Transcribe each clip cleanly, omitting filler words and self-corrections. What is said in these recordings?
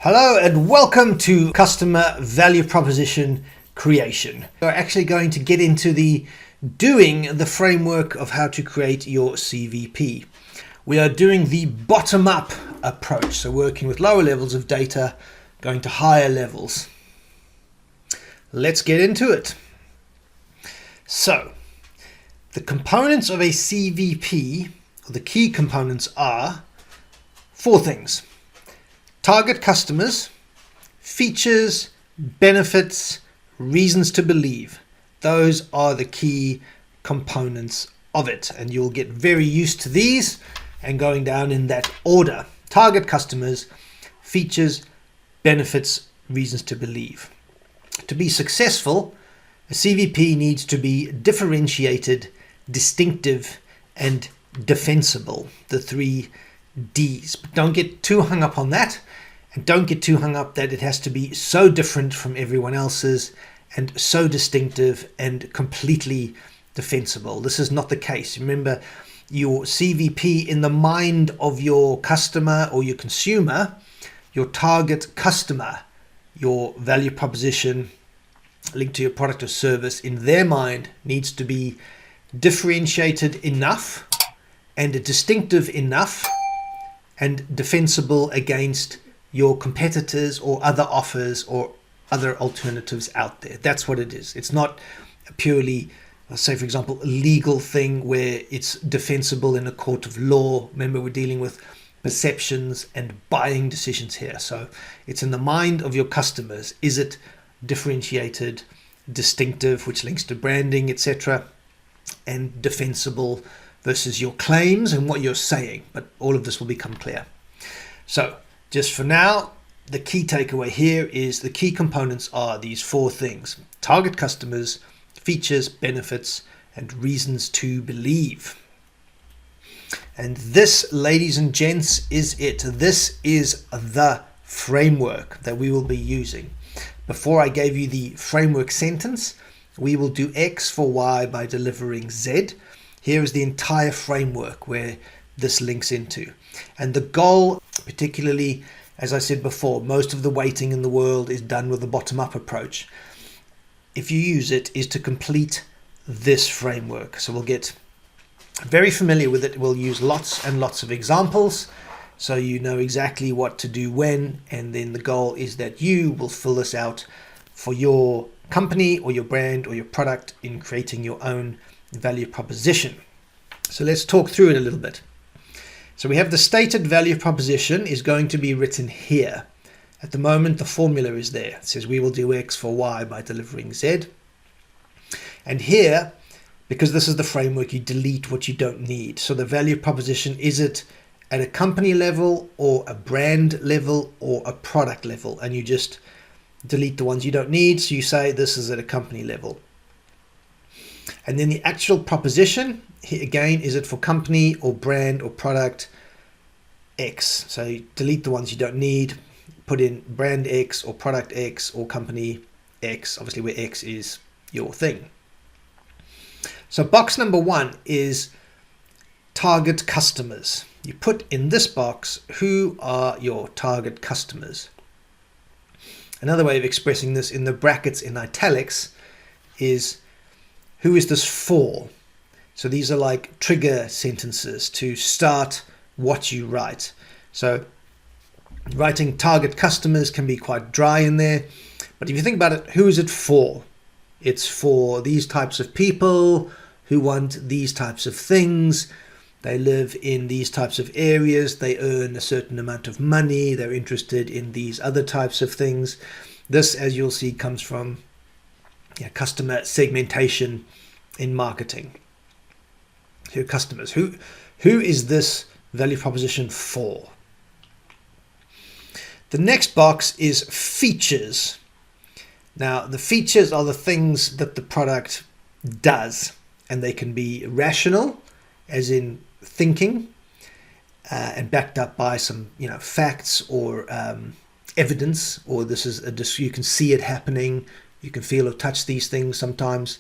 Hello and welcome to Customer Value Proposition Creation. We're actually going to get into doing the framework of how to create your CVP. We are doing the bottom-up approach, so working with lower levels of data, going to higher levels. Let's get into it. So, the components of a CVP, or the key components, are four things: target customers, features, benefits, reasons to believe. Those are the key components of it, and you'll get very used to these and going down in that order: target customers, features, benefits, reasons to believe. To be successful, a CVP needs to be differentiated, distinctive, and defensible, the three D's. But don't get too hung up on that, and don't get too hung up that it has to be so different from everyone else's and so distinctive and completely defensible. This is not the case. Remember, your CVP in the mind of your customer or your consumer, your target customer, your value proposition linked to your product or service, in their mind needs to be differentiated enough and distinctive enough and defensible against your competitors or other offers or other alternatives out there. That's what it is. It's not a purely, say for example, a legal thing where it's defensible in a court of law. Remember, we're dealing with perceptions and buying decisions here. So it's in the mind of your customers. Is it differentiated, distinctive, which links to branding, etc., and defensible versus your claims and what you're saying? But all of this will become clear. So just for now, the key takeaway here is the key components are these four things: target customers, features, benefits, and reasons to believe. And this, ladies and gents, is it. This is the framework that we will be using. Before I gave you the framework sentence, we will do X for Y by delivering Z. Here is the entire framework where this links into. And the goal, particularly, as I said before, most of the weighting in the world is done with the bottom-up approach. If you use it, is to complete this framework. So we'll get very familiar with it. We'll use lots and lots of examples, so you know exactly what to do when, and then the goal is that you will fill this out for your company or your brand or your product in creating your own value proposition. So let's talk through it a little bit. So we have the stated value proposition is going to be written here. At the moment, the formula is there. It says we will do X for Y by delivering Z. And here, because this is the framework, you delete what you don't need. So the value proposition, is it at a company level or a brand level or a product level? And you just delete the ones you don't need. So you say this is at a company level. And then the actual proposition, again, is it for company or brand or product X? So you delete the ones you don't need, put in brand X or product X or company X, obviously where X is your thing. So box number one is target customers. You put in this box, who are your target customers? Another way of expressing this in the brackets in italics is, who is this for? So these are like trigger sentences to start what you write. So writing target customers can be quite dry in there, but if you think about it, who is it for? It's for these types of people who want these types of things. They live in these types of areas. They earn a certain amount of money. They're interested in these other types of things. This, as you'll see, comes from customer segmentation in marketing. Your customers. Who is this value proposition for? The next box is features. Now, the features are the things that the product does, and they can be rational, as in thinking, and backed up by some facts or evidence, or this is you can see it happening, you can feel or touch these things sometimes.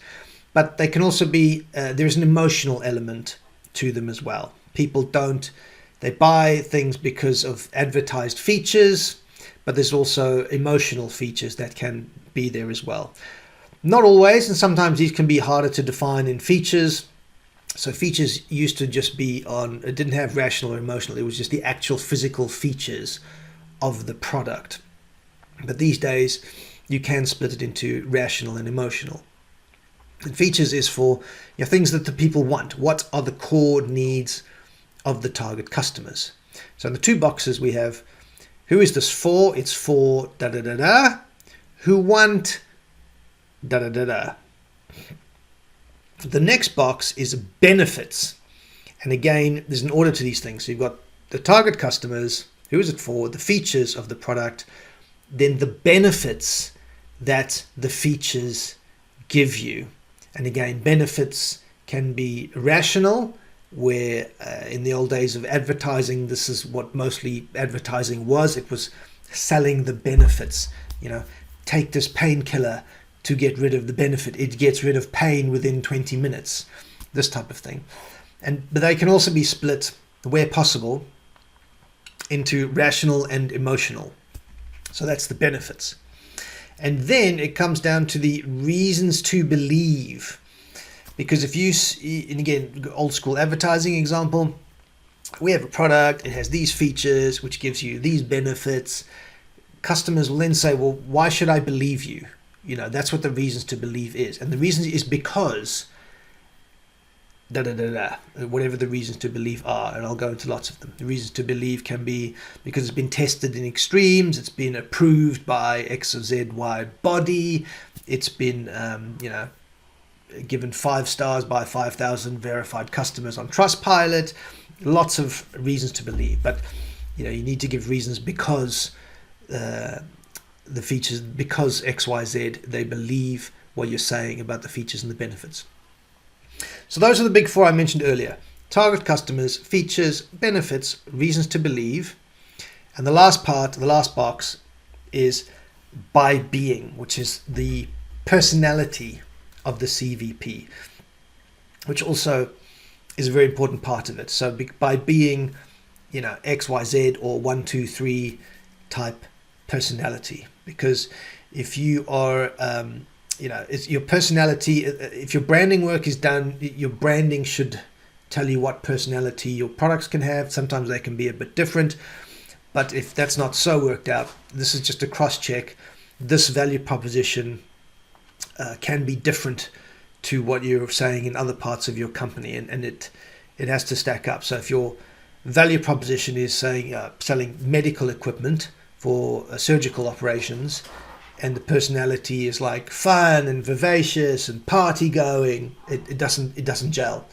But they can also be, there's an emotional element to them as well. People they buy things because of advertised features, but there's also emotional features that can be there as well. Not always, and sometimes these can be harder to define in features. So features used to just be it didn't have rational or emotional, it was just the actual physical features of the product. But these days, you can split it into rational and emotional. And features is for things that the people want. What are the core needs of the target customers? So in the two boxes we have, who is this for? It's for da da da da, who want da da da da. The next box is benefits. And again, there's an order to these things. So you've got the target customers, who is it for, the features of the product, then the benefits that the features give you. And again, benefits can be rational, where in the old days of advertising, this is what mostly advertising was. It was selling the benefits. Take this painkiller to get rid of the benefit. It gets rid of pain within 20 minutes, this type of thing. But they can also be split, where possible, into rational and emotional. So that's the benefits. And then it comes down to the reasons to believe. Because if you, and again, old school advertising example, we have a product, it has these features, which gives you these benefits. Customers will then say, well, why should I believe you? That's what the reasons to believe is. And the reason is because da da da da, whatever the reasons to believe are, and I'll go into lots of them. The reasons to believe can be because it's been tested in extremes, it's been approved by X or Z, Y body, it's been given 5 stars by 5,000 verified customers on Trustpilot. Lots of reasons to believe, but you need to give reasons because the features, because XYZ, they believe what you're saying about the features and the benefits. So those are the big 4 I mentioned earlier: target customers, features, benefits, reasons to believe. And the last part, the last box, is by being, which is the personality of the CVP, which also is a very important part of it. So by being, XYZ or 1, 2, 3 type personality, because if you are, it's your personality. If your branding work is done, your branding should tell you what personality your products can have. Sometimes they can be a bit different, but if that's not so worked out, this is just a cross check. This value proposition can be different to what you're saying in other parts of your company, and it has to stack up. So if your value proposition is saying selling medical equipment for surgical operations, and the personality is like fun and vivacious and party going, it doesn't gel.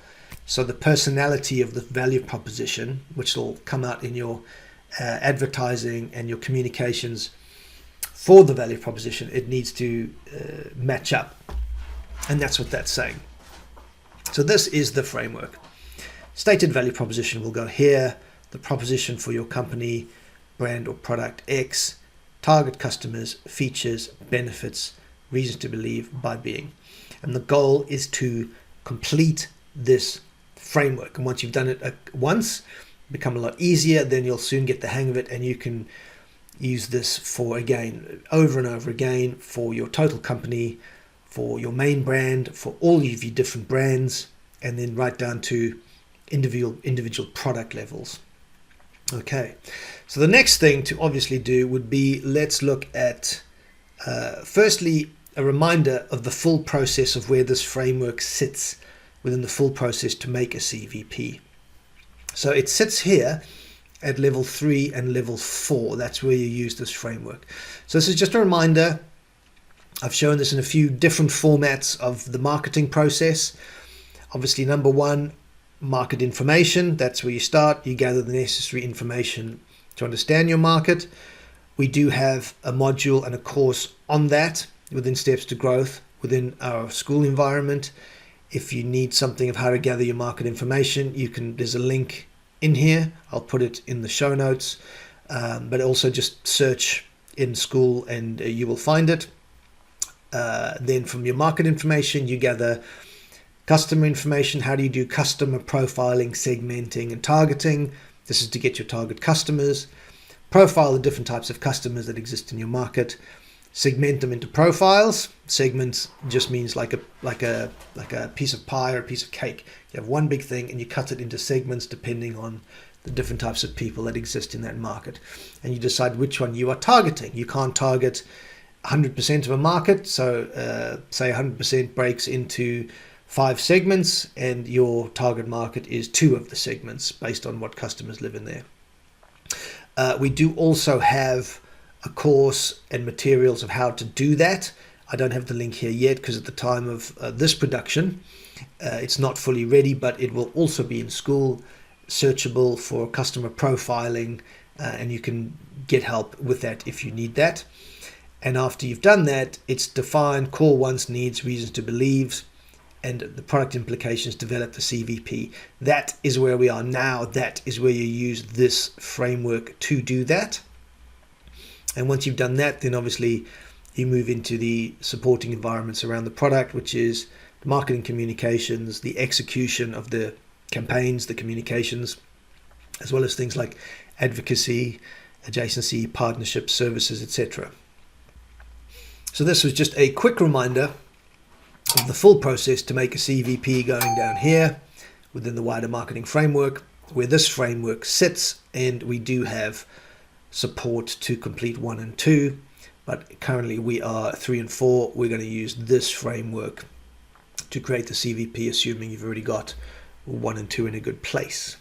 So the personality of the value proposition, which will come out in your advertising and your communications for the value proposition, it needs to match up. And that's what that's saying. So this is the framework. Stated value proposition will go here. The proposition for your company, brand or product X, target customers, features, benefits, reasons to believe, by being. And the goal is to complete this framework. And once you've done it once, become a lot easier, then you'll soon get the hang of it, and you can use this for, again, over and over again, for your total company, for your main brand, for all of your different brands, and then right down to individual product levels. Okay, so the next thing to obviously do would be, let's look at firstly a reminder of the full process of where this framework sits within the full process to make a CVP. So it sits here at level 3 and level 4. That's where you use this framework. So this is just a reminder. I've shown this in a few different formats of the marketing process. Obviously, number 1, market information. That's where you start. You gather the necessary information to understand your market. We do have a module and a course on that within Steps to Growth within our school environment. If you need something of how to gather your market information, there's a link in here. I'll put it in the show notes, but also just search in school and you will find it. Then from your market information, you gather customer information. How do you do customer profiling, segmenting, and targeting? This is to get your target customers. profile the different types of customers that exist in your market, segment them into profiles. Segments just means like a piece of pie or a piece of cake. You have one big thing and you cut it into segments depending on the different types of people that exist in that market, and you decide which one you are targeting. You can't target 100% of a market, so say 100% breaks into 5 segments and your target market is 2 of the segments based on what customers live in there. We do also have a course and materials of how to do that. I don't have the link here yet because at the time of this production it's not fully ready, but it will also be in school, searchable for customer profiling, and you can get help with that if you need that. And after you've done that, it's define core wants, needs, reasons to believe, and the product implications, develop the CVP. That is where we are now. That is where you use this framework to do that. And once you've done that, then obviously you move into the supporting environments around the product, which is the marketing communications, the execution of the campaigns, the communications, as well as things like advocacy, adjacency, partnership, services, etc. So this was just a quick reminder of the full process to make a CVP going down here within the wider marketing framework, where this framework sits, and we do have support to complete 1 and 2, but currently we are 3 and 4. We're going to use this framework to create the CVP, assuming you've already got 1 and 2 in a good place.